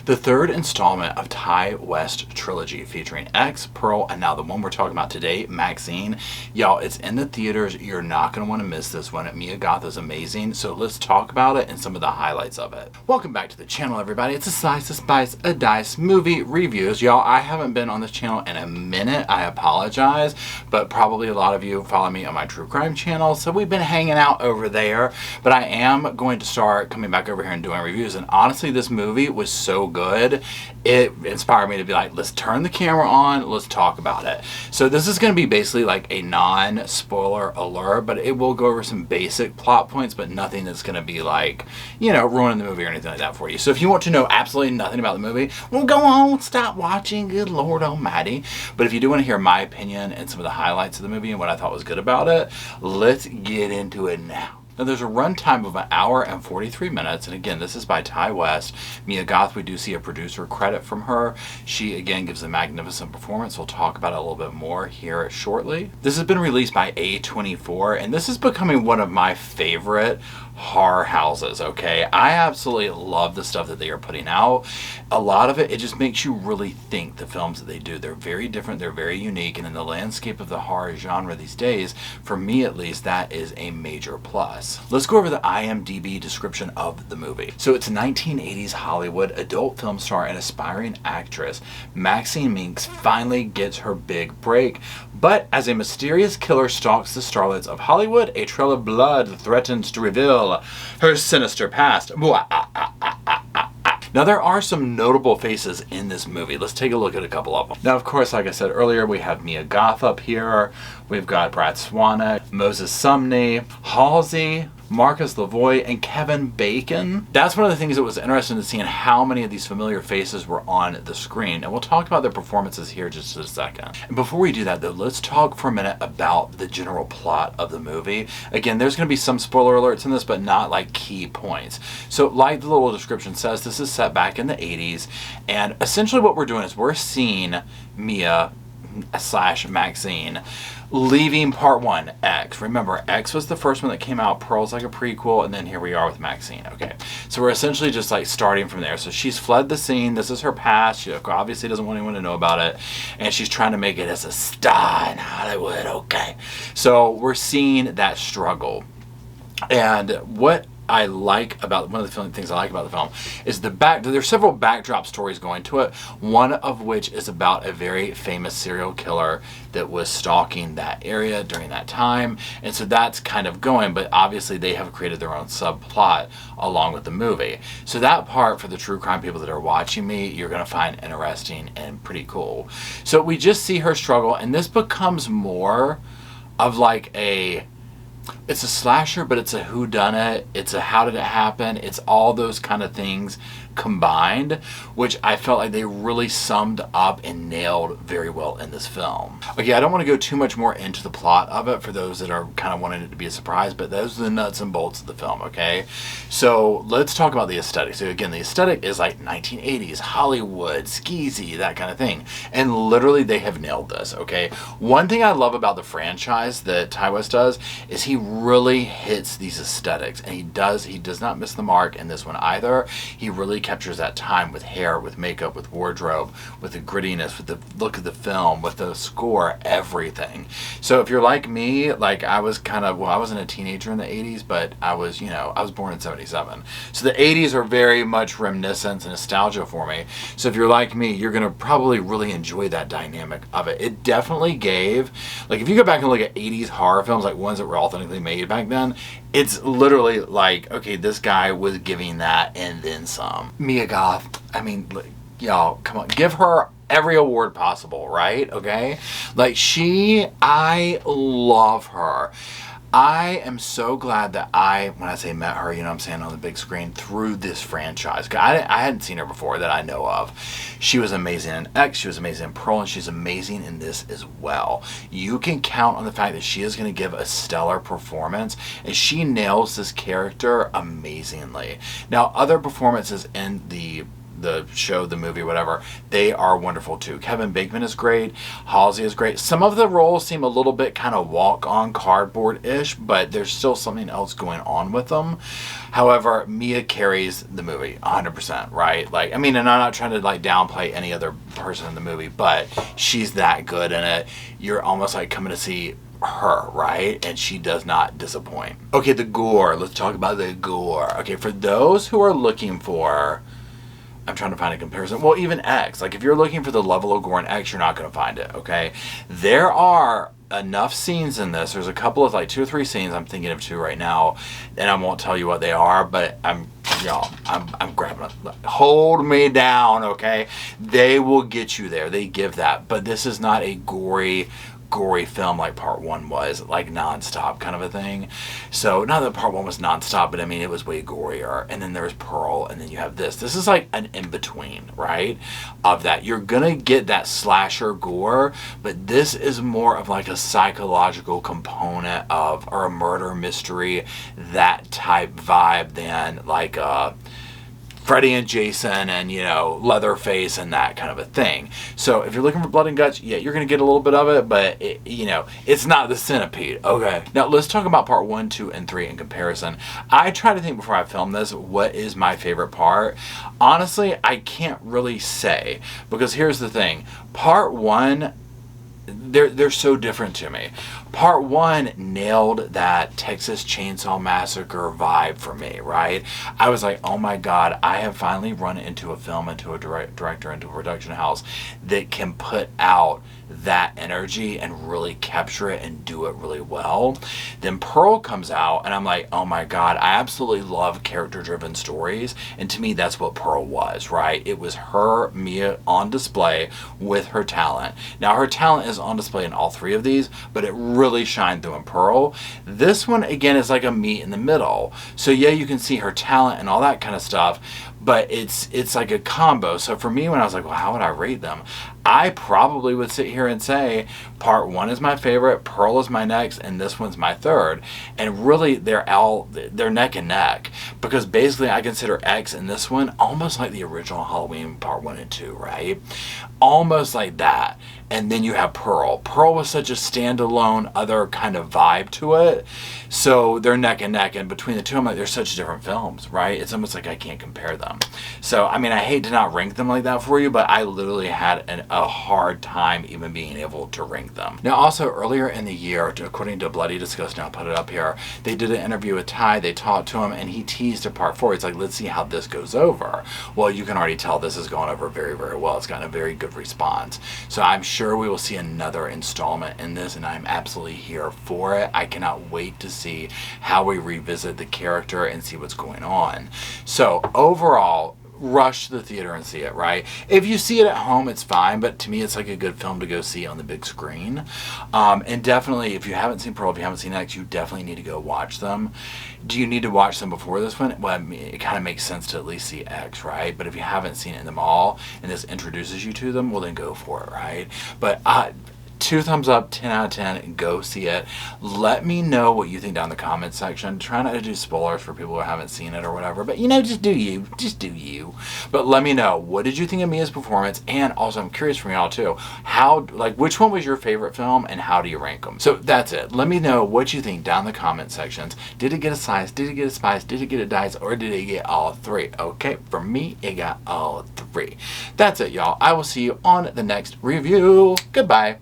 The third installment of Ty West Trilogy featuring X, Pearl, and now the one we're talking about today, Maxxine. Y'all, it's in the theaters. You're not going to want to miss this one. Mia Goth is amazing, so let's talk about it and some of the highlights of it. Welcome back to the channel, everybody. It's a Slice, a Spice, a Dice movie reviews. Y'all, I haven't been on this channel in a minute. I apologize, but probably a lot of you follow me on my true crime channel, so we've been hanging out over there. But I am going to start coming back over here and doing reviews, and honestly, this movie was so good, it inspired me to be like, let's turn the camera on, let's talk about it. So this is going to be basically like a non-spoiler alert, but it will go over some basic plot points, but nothing that's going to be like, you know, ruining the movie or anything like that for you. So if you want to know absolutely nothing about the movie, well, go on, stop watching, good Lord almighty. But if you do want to hear my opinion and some of the highlights of the movie and what I thought was good about it, let's get into it now. Now, there's a runtime of 1 hour and 43 minutes, and again, this is by Ty West. Mia Goth, we do see a producer credit from her. She, again, gives a magnificent performance. We'll talk about it a little bit more here shortly. This has been released by A24, and this is becoming one of my favorite horror houses, okay? I absolutely love the stuff that they are putting out. A lot of it, it just makes you really think, the films that they do. They're very different, they're very unique, and in the landscape of the horror genre these days, for me at least, that is a major plus. Let's go over the IMDb description of the movie. So it's 1980s Hollywood adult film star and aspiring actress Maxxine Minx finally gets her big break, but as a mysterious killer stalks the starlets of Hollywood, a trail of blood threatens to reveal her sinister past. Now, there are some notable faces in this movie. Let's take a look at a couple of them. Now, of course, like I said earlier, we have Mia Goth up here. We've got Brad Swanek, Moses Sumney, Halsey, Marcus Lavoie, and Kevin Bacon. That's one of the things that was interesting to see, in how many of these familiar faces were on the screen. And we'll talk about their performances here just in a second. And before we do that, though, let's talk for a minute about the general plot of the movie. Again, there's going to be some spoiler alerts in this, but not like key points. So like the little description says, this is set back in the 80s. And essentially what we're doing is we're seeing Mia / Maxxine leaving part 1, X. Remember, X was the first one that came out, Pearl's like a prequel, and then here we are with Maxxine. Okay, so we're essentially just like starting from there. So she's fled the scene, this is her past, she obviously doesn't want anyone to know about it, and she's trying to make it as a star in Hollywood, okay. So we're seeing that struggle. And what I like about, one of the things I like about the film is there's several backdrop stories going to it, one of which is about a very famous serial killer that was stalking that area during that time, and so that's kind of going, but obviously they have created their own subplot along with the movie. So that part, for the true crime people that are watching me, you're going to find interesting and pretty cool. So we just see her struggle, and this becomes more of like it's a slasher, but it's a whodunit, it's a how did it happen, it's all those kind of things combined, which I felt like they really summed up and nailed very well in this film. Okay, I don't want to go too much more into the plot of it for those that are kind of wanting it to be a surprise, but those are the nuts and bolts of the film, okay? So let's talk about the aesthetic. So again, the aesthetic is like 1980s, Hollywood, skeezy, that kind of thing. And literally they have nailed this, okay? One thing I love about the franchise that Ty West does is he really hits these aesthetics, and he does not miss the mark in this one either. He really captures that time with hair, with makeup, with wardrobe, with the grittiness, with the look of the film, with the score, everything. So if you're like me, like I was kind of, well, I wasn't a teenager in the 80s, but I was, you know, I was born in 77. So the 80s are very much reminiscence and nostalgia for me. So if you're like me, you're going to probably really enjoy that dynamic of it. It definitely gave, like if you go back and look at 80s horror films, like ones that were authentically made back then, it's literally like, okay, this guy was giving that and then some. Mia Goth, I mean, y'all, come on, give her every award possible, right? Okay? Like I love her. I am so glad that when I say met her, you know what I'm saying, on the big screen through this franchise. I hadn't seen her before that I know of. She was amazing in X, she was amazing in Pearl, and she's amazing in this as well. You can count on the fact that she is going to give a stellar performance, and she nails this character amazingly. Now, other performances in the the show, the movie, whatever, they are wonderful too. Kevin Bacon is great. Halsey is great. Some of the roles seem a little bit kind of walk on cardboard-ish, but there's still something else going on with them. However, Mia carries the movie 100%, right? Like, I mean, and I'm not trying to like downplay any other person in the movie, but she's that good in it. You're almost like coming to see her, right? And she does not disappoint. Okay, the gore. Let's talk about the gore. Okay, for those who are looking for, I'm trying to find a comparison. Well, even X. Like, if you're looking for the level of gore in X, you're not going to find it, okay? There are enough scenes in this. There's a couple of like 2 or 3 scenes I'm thinking of 2 right now, and I won't tell you what they are, but I'm grabbing it. Hold me down, okay? They will get you there. They give that. But this is not a gory film like part 1 was, like nonstop kind of a thing. So not that part 1 was nonstop, but I mean it was way gorier. And then there's Pearl, and then you have this. This is like an in-between, right? Of that. You're gonna get that slasher gore, but this is more of like a psychological component of, or a murder mystery, that type vibe than like a Freddy and Jason and, you know, Leatherface and that kind of a thing. So if you're looking for blood and guts, yeah, you're going to get a little bit of it, but, you know, it's not the Centipede. Okay. Now, let's talk about part 1, 2, and 3 in comparison. I try to think before I film this, what is my favorite part? Honestly, I can't really say, because here's the thing. Part 1, they're so different to me. Part 1 nailed that Texas Chainsaw Massacre vibe for me, right? I was like, oh my God, I have finally run into a film, into a director, into a production house that can put out that energy and really capture it and do it really well. Then Pearl comes out, and I'm like, oh my God, I absolutely love character-driven stories, and to me, that's what Pearl was, right? It was her, Mia, on display with her talent. Now, her talent is on display in all 3 of these, but it really shined through in Pearl. This one, again, is like a meet in the middle. So yeah, you can see her talent and all that kind of stuff, but it's like a combo. So for me, when I was like, well, how would I rate them? I probably would sit here and say part 1 is my favorite, Pearl is my next, and this one's my third. And really, they're neck and neck, because basically I consider X and this one almost like the original Halloween part 1 and 2, right? Almost like that. And then you have Pearl. Pearl was such a standalone other kind of vibe to it. So they're neck and neck. And between the two, I'm like, they're such different films, right? It's almost like I can't compare them. So, I mean, I hate to not rank them like that for you, but I literally had a hard time even being able to rank them. Now, also earlier in the year, according to Bloody Disgusting, I'll put it up here, they did an interview with Ty. They talked to him, and he teased a part 4. He's like, let's see how this goes over. Well, you can already tell this is going over very, very well. It's gotten a very good response. So I'm sure we will see another installment in this, and I'm absolutely here for it. I cannot wait to see how we revisit the character and see what's going on. So overall, rush to the theater and see it, right? If you see it at home, it's fine, but to me, it's like a good film to go see on the big screen. And definitely, if you haven't seen Pearl, if you haven't seen X, you definitely need to go watch them. Do you need to watch them before this one? Well, I mean, it kind of makes sense to at least see X, right? But if you haven't seen it in them all, and this introduces you to them, well, then go for it, right? But 2 thumbs up, 10 out of 10, go see it. Let me know what you think down in the comments section. Try not to do spoilers for people who haven't seen it or whatever, but you know, just do you. But let me know, what did you think of Mia's performance? And also, I'm curious from y'all too, which one was your favorite film and how do you rank them? So that's it. Let me know what you think down in the comment sections. Did it get a slice? Did it get a spice? Did it get a dice? Or did it get all 3? Okay, for me, it got all 3. That's it, y'all. I will see you on the next review. Goodbye.